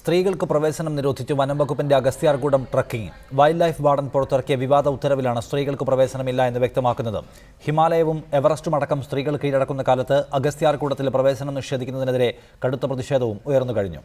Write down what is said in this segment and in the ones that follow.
സ്ത്രീകൾക്ക് പ്രവേശനം നിരോധിച്ച് വനം വകുപ്പിന്റെ Agasthyarkoodam trekking wild life warden പുറത്തിറക്കിയ വിവാദ ഉത്തരവിലാണ് സ്ത്രീകൾക്ക് പ്രവേശനമില്ല എന്ന് വ്യക്തമാക്കുന്നത്. ഹിമാലയവും എവറസ്റ്റും അടക്കം സ്ത്രീകൾ കീഴടക്കുന്ന കാലത്ത് അഗസ്ത്യാർകൂടത്തിൽ പ്രവേശനം നിഷേധിക്കുന്നതിനെതിരെ കടുത്ത പ്രതിഷേധവും ഉയർന്നു കഴിഞ്ഞു.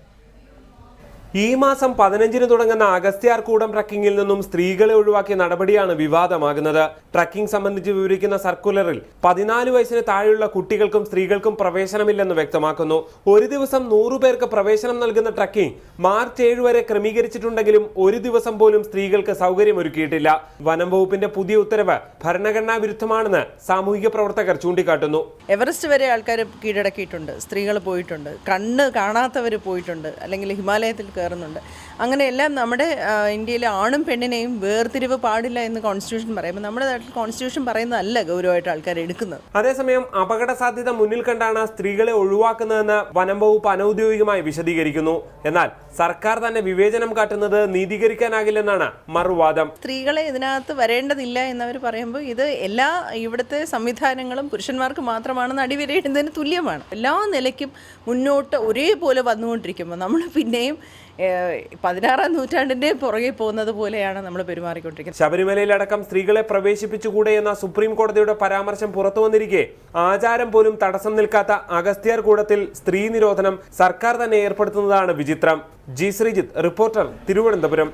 ഈ മാസം 15-ന് തുടങ്ങുന്ന അഗസ്ത്യാർകൂടം ട്രക്കിംഗിൽ നിന്നും സ്ത്രീകളെ ഒഴിവാക്കിയ നടപടിയാണ് വിവാദമാകുന്നത്. ട്രക്കിംഗ് സംബന്ധിച്ച് വിവരിക്കുന്ന സർക്കുലറിൽ 14 വയസ്സിന് താഴെയുള്ള കുട്ടികൾക്കും സ്ത്രീകൾക്കും പ്രവേശനമില്ലെന്ന് വ്യക്തമാക്കുന്നു. ഒരു ദിവസം 100 പേർക്ക് പ്രവേശനം നൽകുന്ന ട്രക്കിംഗ് മാർച്ച് 7 വരെ ക്രമീകരിച്ചിട്ടുണ്ടെങ്കിലും ഒരു ദിവസം പോലും സ്ത്രീകൾക്ക് സൗകര്യമൊരുക്കിയിട്ടില്ല. വനം വകുപ്പിന്റെ പുതിയ ഉത്തരവ് ഭരണഘടനാ വിരുദ്ധമാണെന്ന് സാമൂഹിക പ്രവർത്തകർ ചൂണ്ടിക്കാട്ടുന്നു. എവറസ്റ്റ് വരെ ആൾക്കാർ കീഴടക്കിയിട്ടുണ്ട്, സ്ത്രീകൾ പോയിട്ടുണ്ട്, കണ്ണ് കാണാത്തവർ പോയിട്ടുണ്ട്, അല്ലെങ്കിൽ ഹിമാലയത്തിൽ കയറുന്നുണ്ട്. അങ്ങനെയെല്ലാം നമ്മുടെ ഇന്ത്യയിലെ ആണും പെണ്ണിനെയും വേർതിരിവ് പാടില്ല എന്ന് കോൺസ്റ്റിറ്റ്യൂഷൻ പറയുമ്പോൾ നമ്മുടെ നാട്ടിൽ കോൺസ്റ്റിറ്റ്യൂഷൻ പറയുന്നതല്ല ഗൗരവമായിട്ട് ആൾക്കാർ എടുക്കുന്നത്. അതേസമയം അപകട സാധ്യത മുന്നിൽ കണ്ടാണ് സ്ത്രീകളെ ഒഴിവാക്കുന്നതെന്ന് വനം വകുപ്പ് അനൌദ്യോഗികമായി വിശദീകരിക്കുന്നു. എന്നാൽ സർക്കാർ തന്നെ വിവേചനം കാട്ടുന്നത് നീതീകരിക്കാനാകില്ലെന്നാണ് മറുവാദം. സ്ത്രീകളെ ഇതിനകത്ത് വരേണ്ടതില്ല എന്നവർ പറയുമ്പോൾ ഇത് എല്ലാ ഇവിടുത്തെ സംവിധാനങ്ങളും പുരുഷന്മാർക്ക് മാത്രമാണെന്ന് അടിവരയിടുന്നതിന് തുല്യമാണ്. എല്ലാ നിലയ്ക്കും മുന്നോട്ട് ഒരേപോലെ വന്നുകൊണ്ടിരിക്കുമ്പോൾ നമ്മൾ പിന്നെയും 16-ാം നൂറ്റാണ്ടിന്റെ പുറകെ പോകുന്നത് പോലെയാണ് നമ്മൾ പെരുമാറിക്കൊണ്ടിരിക്കുന്നത്. ശബരിമലയിലടക്കം സ്ത്രീകളെ പ്രവേശിപ്പിച്ചുകൂടെ എന്ന സുപ്രീം കോടതിയുടെ പരാമർശം പുറത്തു വന്നിരിക്കെ ആചാരം പോലും തടസ്സം നിൽക്കാത്ത അഗസ്ത്യാർകൂടത്തിൽ സ്ത്രീ നിരോധനം സർക്കാർ തന്നെ ഏർപ്പെടുത്തുന്നതാണ് വിചിത്രം. G Sreejith, reporter, Thiruvananthapuram.